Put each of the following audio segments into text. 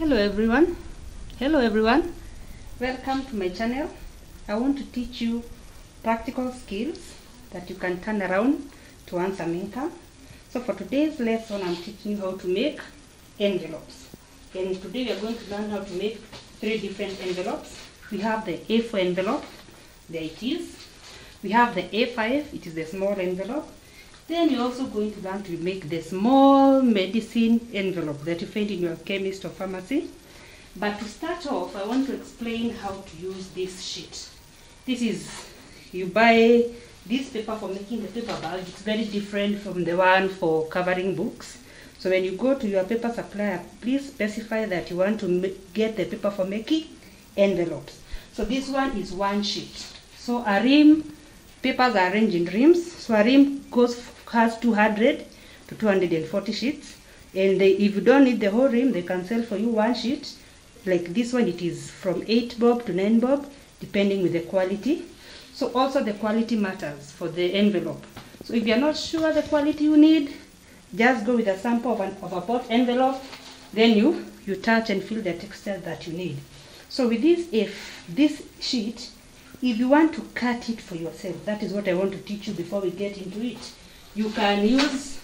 Hello everyone. Welcome to my channel. I want to teach you practical skills that you can turn around to earn some income. So for today's lesson, I'm teaching you how to make envelopes. And today we are going to learn how to make 3 different envelopes. We have the A4 envelope, there it is. We have the A5, it is the small envelope. Then you're also going to learn to make the small medicine envelope that you find in your chemist or pharmacy. But to start off, I want to explain how to use this sheet. This is, you buy this paper for making the paper bag. It's very different from the one for covering books. So when you go to your paper supplier, please specify that you want to get the paper for making envelopes. So this one is 1 sheet. So a ream, papers are arranged in reams. So a ream has 200 to 240 sheets. And if you don't need the whole ream, they can sell for you 1 sheet. Like this one, it is from 8 bob to 9 bob, depending with the quality. So also the quality matters for the envelope. So if you're not sure the quality you need, just go with a sample of a bought envelope. Then you touch and feel the texture that you need. So with this sheet, if you want to cut it for yourself, that is what I want to teach you before we get into it. You can use,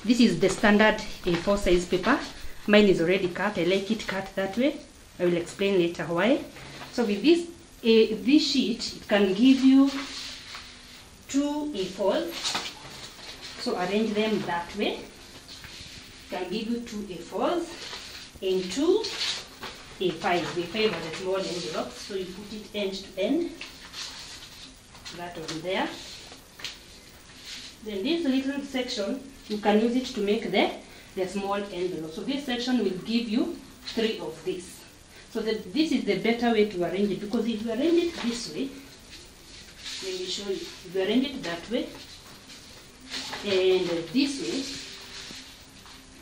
this is the standard A4 size paper. Mine is already cut. I like it cut that way. I will explain later why. So with this sheet, it can give you 2 A4s. So arrange them that way. It can give you 2 A4s and 2 A5s. A5 are the small envelopes, so you put it end to end. That one there. Then this little section, you can use it to make the small envelope. So this section will give you 3 of these. So this is the better way to arrange it, because if you arrange it this way, let me show you. If you arrange it that way and this way,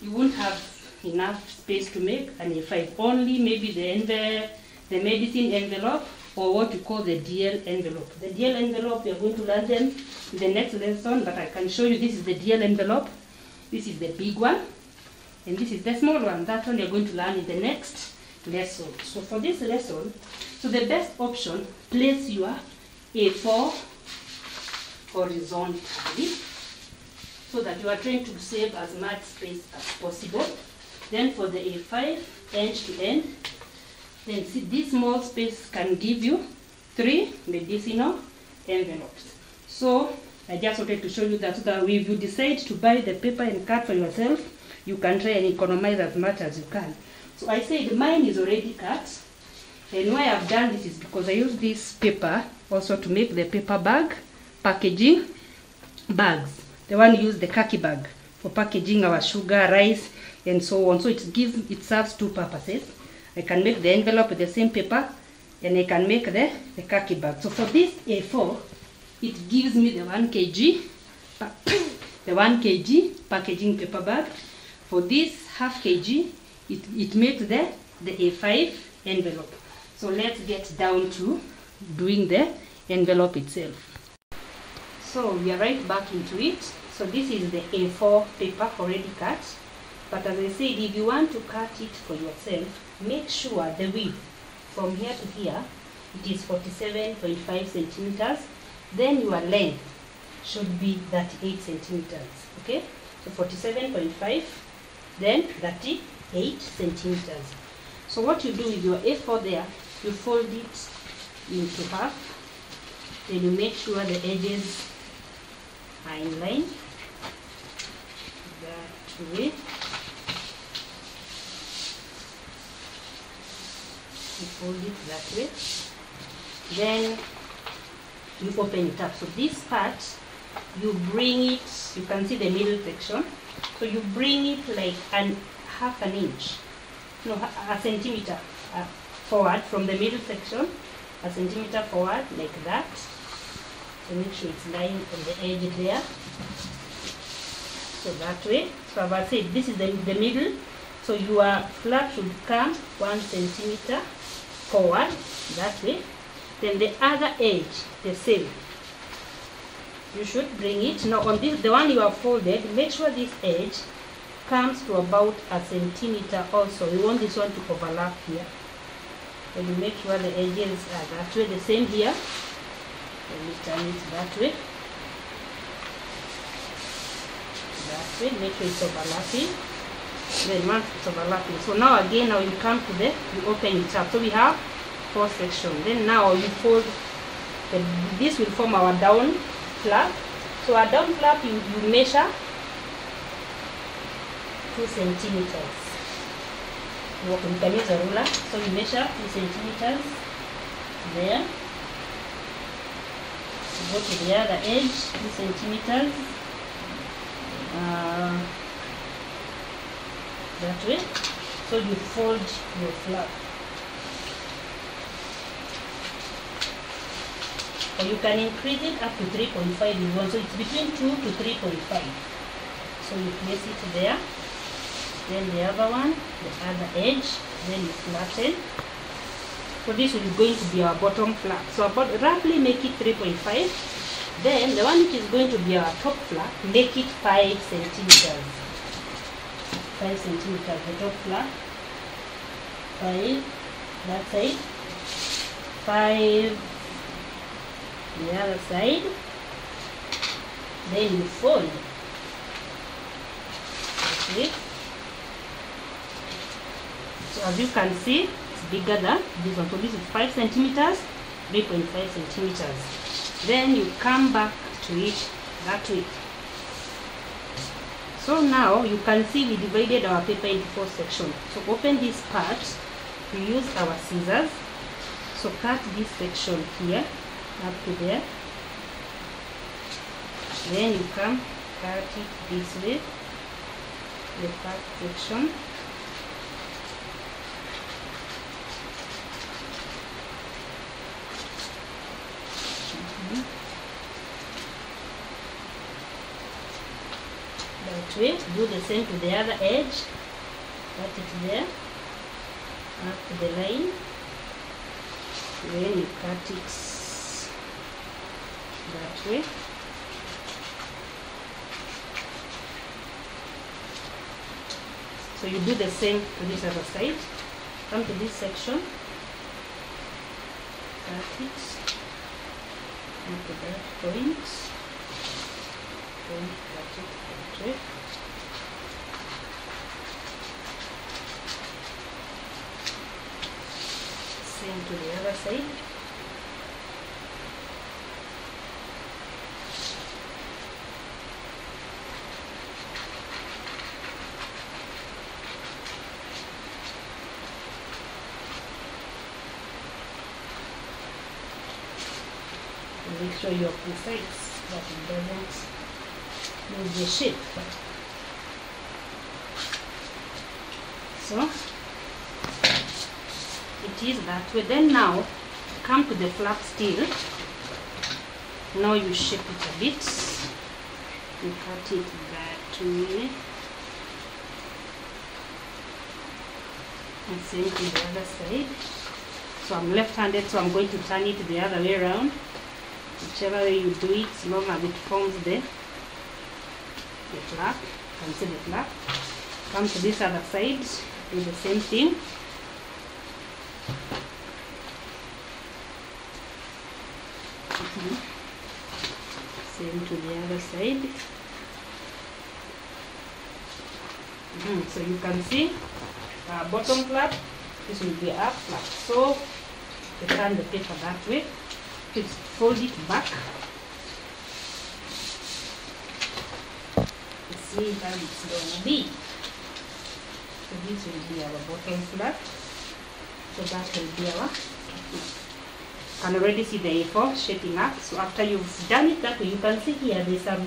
you won't have enough space to make an A5. Only maybe the medicine envelope, or what you call the DL envelope. The DL envelope, we are going to learn them in the next lesson, but I can show you this is the DL envelope. This is the big one, and this is the small one. That one you're going to learn in the next lesson. So for this lesson, so the best option, place your A4 horizontally, so that you are trying to save as much space as possible. Then for the A5, end to end, then see this small space can give you 3 medicinal envelopes. So I just wanted to show you that, so that if you decide to buy the paper and cut for yourself, you can try and economize as much as you can. So I said mine is already cut. And why I've done this is because I use this paper also to make the paper bag packaging bags. The one use the khaki bag for packaging our sugar, rice, and so on. So it serves 2 purposes. I can make the envelope with the same paper, and I can make the khaki bag. So for this A4, it gives me the 1 kg, the 1 kg packaging paper bag. For this half kg, it makes the A5 envelope. So let's get down to doing the envelope itself. So we are right back into it. So this is the A4 paper already cut. But as I said, if you want to cut it for yourself, make sure the width from here to here, it is 47.5 centimeters. Then your length should be 38 centimeters. Okay? So 47.5, then 38 centimeters. So what you do with your A4 there, you fold it into half. Then you make sure the edges are in line. That way. You fold it that way. Then you open it up. So this part, you bring it, you can see the middle section. So you bring it like half an inch, no, a centimeter forward from the middle section, a centimeter forward like that. So make sure it's lying on the edge there. So that way. So I've said this is the middle. So your flap should come 1 centimeter forward that way. Then the other edge, the same. You should bring it now on this, the one you have folded. Make sure this edge comes to about a centimeter also. We want this one to overlap here. So you make sure the edges are that way. The same here. Let me turn it that way. That way. Make sure it's overlapping. Then once it's overlapping. So now again, now you come to you open it up. So we have 4 sections. Then now you fold. This will form our down flap. So our down flap, you measure 2 centimeters. You can use a ruler. So you measure 2 centimeters there. You go to the other edge, 2 centimeters. That way. So you fold your flap. Or you can increase it up to 3.5 if you want. So it's between 2 to 3.5. So you place it there. Then the other one, the other edge, then you flatten. So this is going to be our bottom flap. So about roughly make it 3.5. Then the one which is going to be our top flap, make it 5 centimeters. 5 centimeters, the top flap. 5, that side. 5, the other side. Then you fold. Okay. So as you can see, it's bigger than this one. So this is 5 centimeters, 3.5 centimeters. Then you come back to it that way. So now you can see we divided our paper into 4 sections. So open this part, we use our scissors. So cut this section here up to there. Then you come cut it this way, the first section. That way, do the same to the other edge. Cut it there, up to the line. Then you cut it that way. So you do the same to this other side. Come to this section, cut it up to that point. Then cut it that way. Same to the other side. Make sure you're precise that it doesn't lose the shape. So it is that way. Then now come to the flap still. Now you shape it a bit. You cut it that way. And same to the other side. So I'm left-handed, so I'm going to turn it the other way around. Whichever way you do it, as long as it forms the flap. You can see the flap. Come to this other side, do the same thing. Same to the other side. So you can see bottom flap, this will be up flap. So you turn the paper that way. Just fold it back. You see how it's going to be. So this will be our bottom flap. So that will be our. You can already see the A4 shaping up. So after you've done it that way, you can see here there's some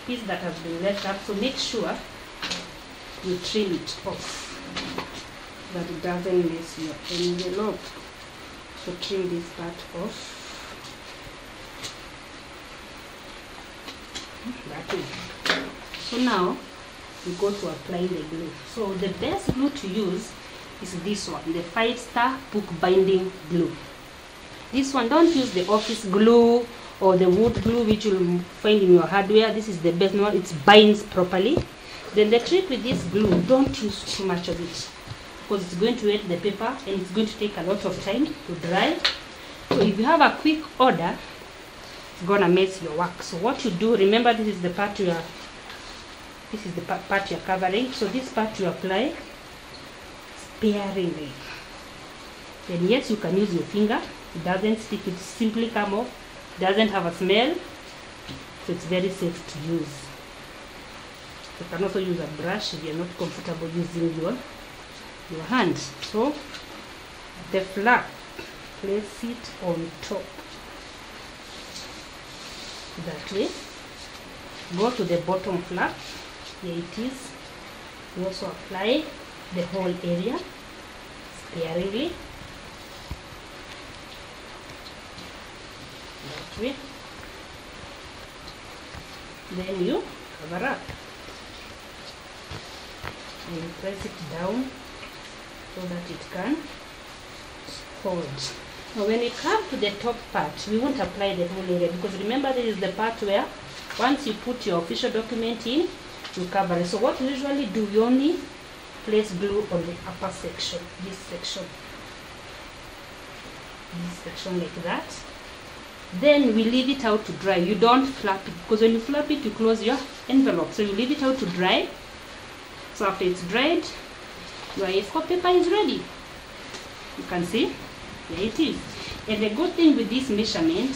piece that has been left up. So make sure you trim it off, that it doesn't mess your envelope. So trim this part off. That way. So now we go to applying the glue. So the best glue to use is this one, the 5-star book binding glue. This one, don't use the office glue or the wood glue which you'll find in your hardware. This is the best one. It binds properly. Then the trick with this glue, don't use too much of it because it's going to wet the paper and it's going to take a lot of time to dry. So if you have a quick order, it's gonna mess your work. So what you do, remember this is the part you are covering. So this part you apply sparingly. Then yes, you can use your finger. It doesn't stick, it simply come off. It doesn't have a smell, so it's very safe to use. You can also use a brush if you're not comfortable using your hand. So the flap, place it on top that way. Go to the bottom flap, here it is. You also apply the whole area sparingly that way. Then you cover up and you press it down so that it can hold. Now when we come to the top part, we won't apply the whole area because remember this is the part where once you put your official document in, you cover it. So what we usually do, we only place glue on the upper section, this section like that. Then we leave it out to dry. You don't flap it because when you flap it, you close your envelope. So you leave it out to dry. So after it's dried, your A4 paper is ready. You can see, there it is. And the good thing with this measurement,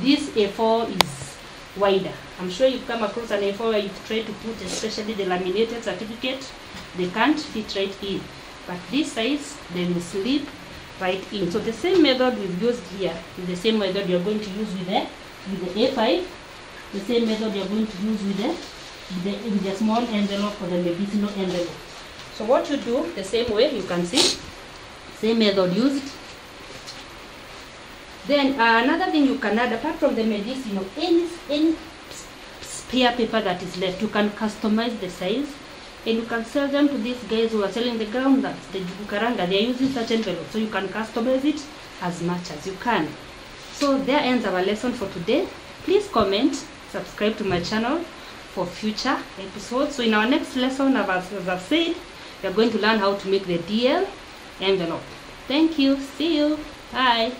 this A4 is wider. I'm sure you've come across an A4 where you've tried to put, especially the laminated certificate, they can't fit right in. But this size, they will slip right in. So the same method we've used here is the same method you're going to use with the A5. The same method you're going to use with the small envelope or the medicinal envelope. So what you do, the same way, you can see, same method used. Then another thing you can add, apart from the medicinal, any spare paper that is left, you can customize the size and you can sell them to these guys who are selling the groundnuts, the jukaranga. They are using such envelopes, so you can customize it as much as you can. So there ends our lesson for today. Please comment, subscribe to my channel for future episodes. So in our next lesson, as I've said, we are going to learn how to make the DL envelope. Thank you. See you. Bye.